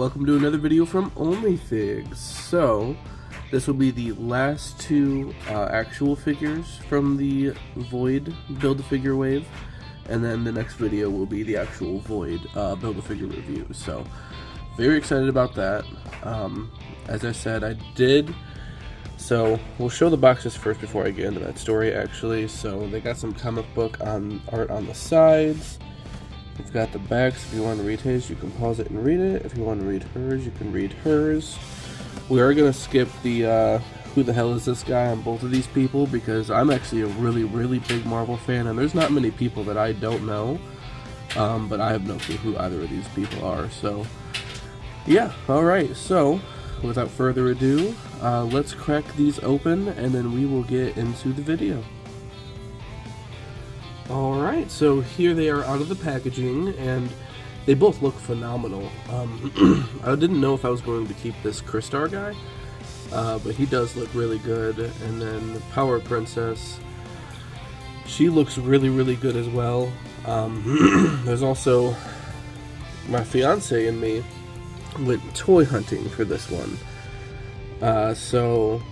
welcome to another video from OnlyFigs. So, this will be the last two actual figures from the Void Build-A-Figure wave, and then the next video will be the actual Void Build-A-Figure review. So, very excited about that. As I said, I did. So, we'll show the boxes first before I get into that story, actually. So, they got some comic book art on the sides. We've got the backs. If you want to read his, you can pause it and read it. If you want to read hers, you can read hers. We are going to skip the who the hell is this guy on both of these people, because I'm actually a really big Marvel fan, and there's not many people that I don't know, but I have no clue who either of these people are. So yeah, alright, so without further ado, let's crack these open and then we will get into the video. Alright, so here they are out of the packaging, and they both look phenomenal. I didn't know if I was going to keep this Crystar guy, but he does look really good. And then the Power Princess, she looks really good as well. There's also my fiance and me went toy hunting for this one. So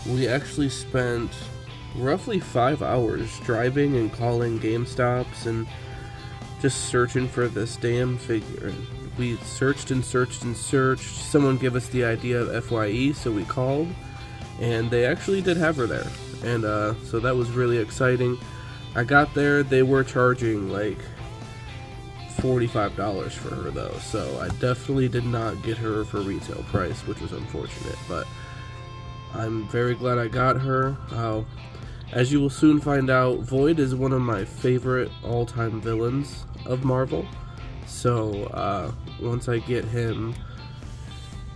we actually spent roughly 5 hours driving and calling GameStops and just searching for this damn figure. We searched and searched and searched. Someone gave us the idea of FYE, so we called, and they actually did have her there. And so that was really exciting. I got there, they were charging like $45 for her though, so I definitely did not get her for retail price, which was unfortunate, but I'm very glad I got her. As you will soon find out, Void is one of my favorite all-time villains of Marvel. So once I get him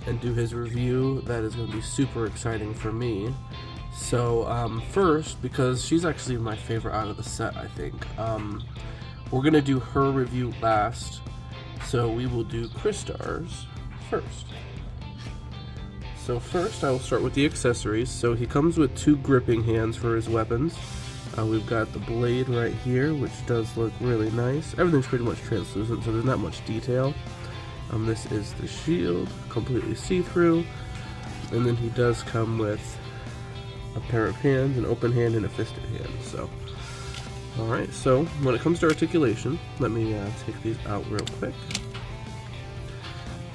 and do his review, that is going to be super exciting for me. So first, because she's actually my favorite out of the set, I think, we're going to do her review last. So we will do Crystar's first. So first, I will start with the accessories. So he comes with 2 gripping hands for his weapons. We've got the blade right here, which does look really nice. Everything's pretty much translucent, so there's not much detail. This is the shield, completely see-through. And then he does come with a pair of hands, an open hand and a fisted hand. So, alright, so when it comes to articulation, let me take these out real quick.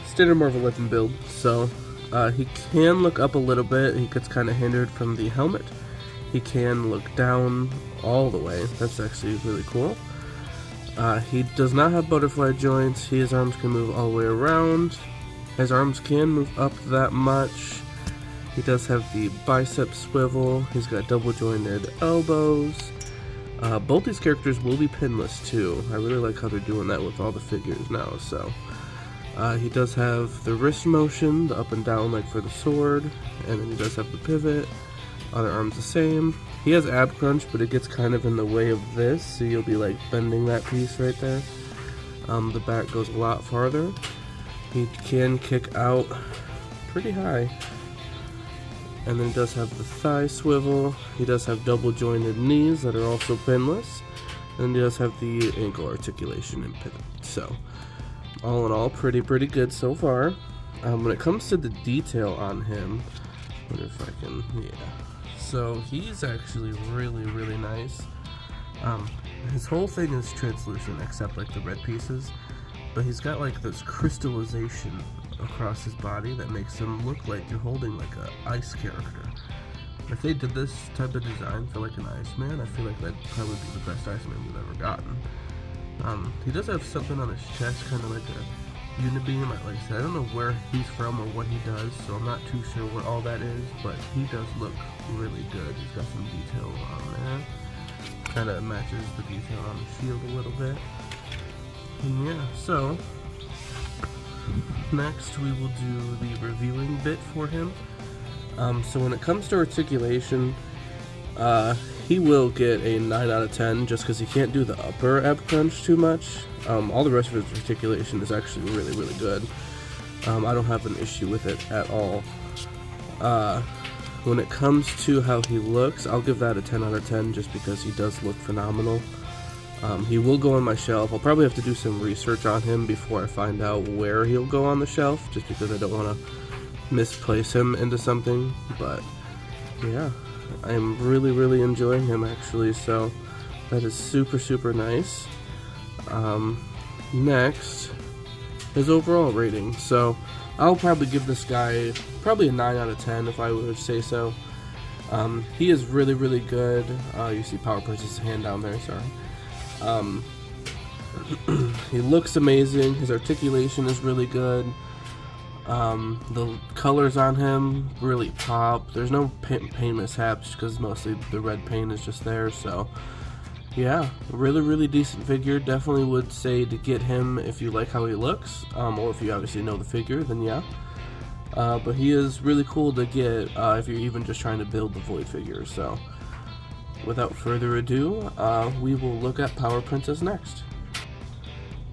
Standard Marvel weapon build. So he can look up a little bit. He gets kind of hindered from the helmet. He can look down all the way. That's actually really cool. He does not have butterfly joints. His arms can move all the way around. His arms can move up that much. He does have the bicep swivel. He's got double jointed elbows. Both these characters will be pinless too. I really like how they're doing that with all the figures now. So he does have the wrist motion, the up and down like for the sword, and then he does have the pivot. Other arms the same. He has ab crunch, but it gets kind of in the way of this, so you'll be like bending that piece right there. The back goes a lot farther. He can kick out pretty high. And then he does have the thigh swivel. He does have double jointed knees that are also pinless. And he does have the ankle articulation and pivot. So all in all, pretty good so far. When it comes to the detail on him, I wonder if I can, yeah. So he's actually really nice. His whole thing is translucent except like the red pieces, but he's got like this crystallization across his body that makes him look like you're holding like a ice character. If they did this type of design for like an Iceman, I feel like that'd probably be the best Iceman we've ever gotten. He does have something on his chest, kind of like a unibeam. Like I said, I don't know where he's from or what he does, so I'm not too sure what all that is, but he does look really good. He's got some detail on there. Kind of matches the detail on the shield a little bit. And yeah, so next we will do the reviewing bit for him. So when it comes to articulation, he will get a 9 out of 10 just because he can't do the upper ab crunch too much. All the rest of his articulation is actually really good. I don't have an issue with it at all. When it comes to how he looks, I'll give that a 10 out of 10 just because he does look phenomenal. He will go on my shelf. I'll probably have to do some research on him before I find out where he'll go on the shelf, just because I don't want to misplace him into something. But yeah, I'm really enjoying him actually, so that is super nice. Next, his overall rating. So I'll probably give this guy probably a 9 out of 10 if I would say so. He is really good. You see Power Princess' hand down there, sorry. He looks amazing. His articulation is really good. The colors on him really pop. There's no paint mishaps because mostly the red paint is just there, so yeah, really decent figure. Definitely would say to get him if you like how he looks, or if you obviously know the figure, then yeah. But he is really cool to get if you're even just trying to build the Void figure. So without further ado, we will look at Power Princess next.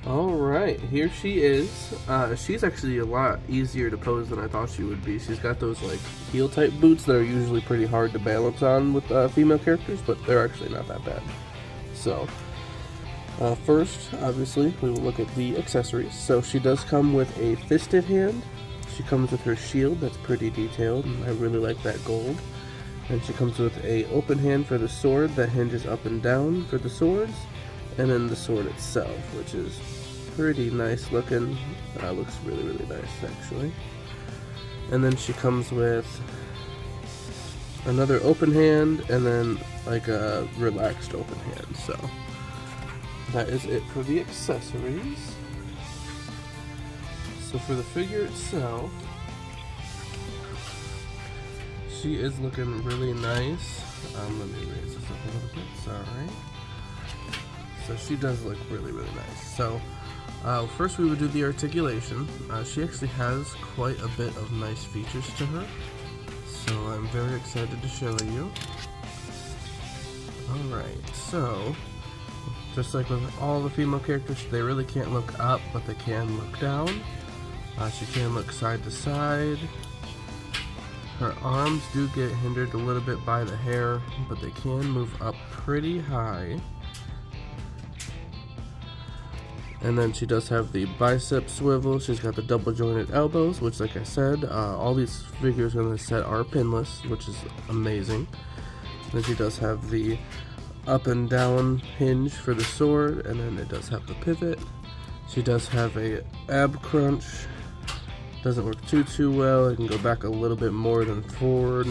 Alright, here she is. She's actually a lot easier to pose than I thought she would be. She's got those like heel type boots that are usually pretty hard to balance on with female characters, but they're actually not that bad. So first, obviously, we will look at the accessories. So she does come with a fisted hand. She comes with her shield that's pretty detailed, and I really like that gold. And she comes with a open hand for the sword that hinges up and down for the swords, and then the sword itself, which is pretty nice looking. Looks really nice actually. And then she comes with another open hand and then like a relaxed open hand. So that is it for the accessories. So for the figure itself, she is looking really nice. Let me raise this up a little bit, sorry. So she does look really nice. So first we would do the articulation. She actually has quite a bit of nice features to her, so I'm very excited to show you. Alright, so just like with all the female characters, they really can't look up, but they can look down. She can look side to side. Her arms do get hindered a little bit by the hair, but they can move up pretty high. And then she does have the bicep swivel. She's got the double jointed elbows, which like I said, all these figures in this set are pinless, which is amazing. Then she does have the up and down hinge for the sword, and then it does have the pivot. She does have a ab crunch. Doesn't work too well. It can go back a little bit more than forward.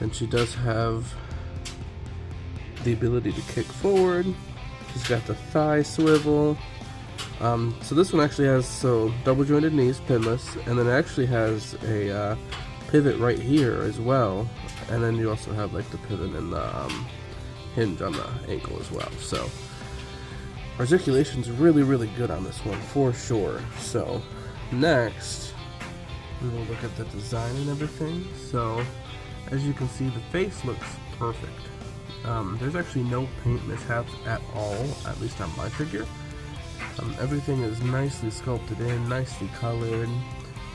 And she does have the ability to kick forward. She's got the thigh swivel. So this one actually has double jointed knees, pinless, and then it actually has a pivot right here as well. And then you also have like the pivot and the hinge on the ankle as well. So articulation's really good on this one for sure. So next we will look at the design and everything. So as you can see, the face looks perfect. There's actually no paint mishaps at all, at least on my figure. Everything is nicely sculpted in, nicely colored,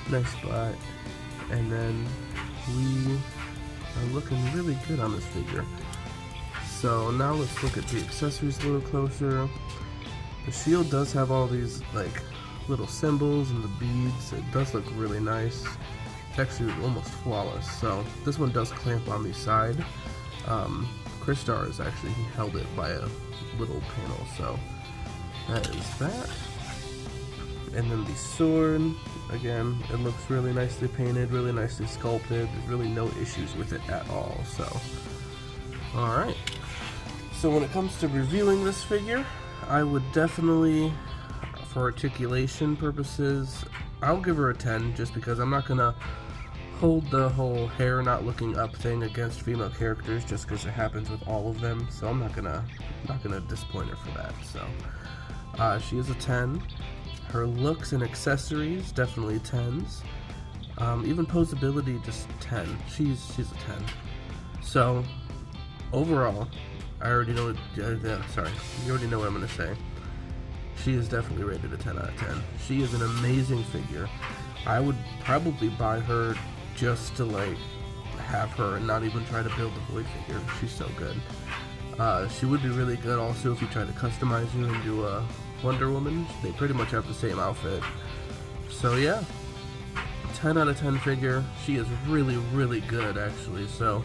nice butt, and then we are looking really good on this figure. So now let's look at the accessories a little closer. The shield does have all these like little symbols and the beads. It does look really nice. It's actually almost flawless. So this one does clamp on the side. Crystar is actually held it by a little panel, so that is that. And then the sword, again, it looks really nicely painted, really nicely sculpted. There's really no issues with it at all. So alright, so when it comes to reviewing this figure, I would definitely, for articulation purposes, I'll give her a 10, just because I'm not gonna hold the whole hair not looking up thing against female characters just because it happens with all of them. So I'm not gonna disappoint her for that. So she is a 10. Her looks and accessories, definitely 10s. Even posability, just 10. She's a 10. So overall, I already know. Sorry, you already know what I'm gonna say. She is definitely rated a 10 out of 10. She is an amazing figure. I would probably buy her just to like have her and not even try to build the Void figure. She's so good. She would be really good also if you try to customize her and do a Wonder Woman. They pretty much have the same outfit. So yeah, 10 out of 10 figure. She is really, really good actually. So,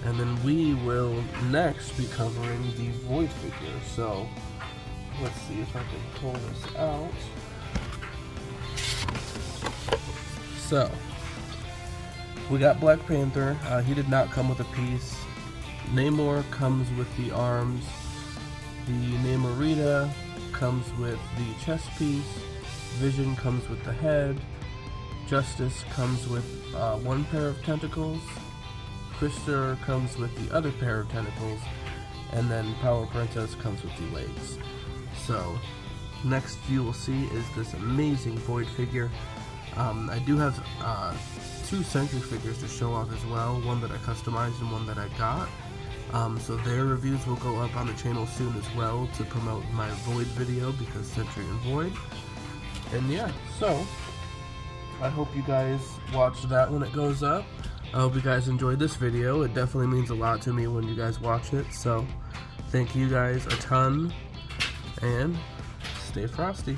and then we will next be covering the Void figure. So let's see if I can pull this out. So we got Black Panther. He did not come with a piece. Namor comes with the arms. The Namorita comes with the chest piece. Vision comes with the head. Justice comes with one pair of tentacles. Crystar comes with the other pair of tentacles. And then Power Princess comes with the legs. So next you will see is this amazing Void figure. I do have 2 Sentry figures to show off as well, one that I customized and one that I got. So their reviews will go up on the channel soon as well to promote my Void video, because Sentry and Void. And yeah, so I hope you guys watch that when it goes up. I hope you guys enjoyed this video. It definitely means a lot to me when you guys watch it, so thank you guys a ton, and stay frosty.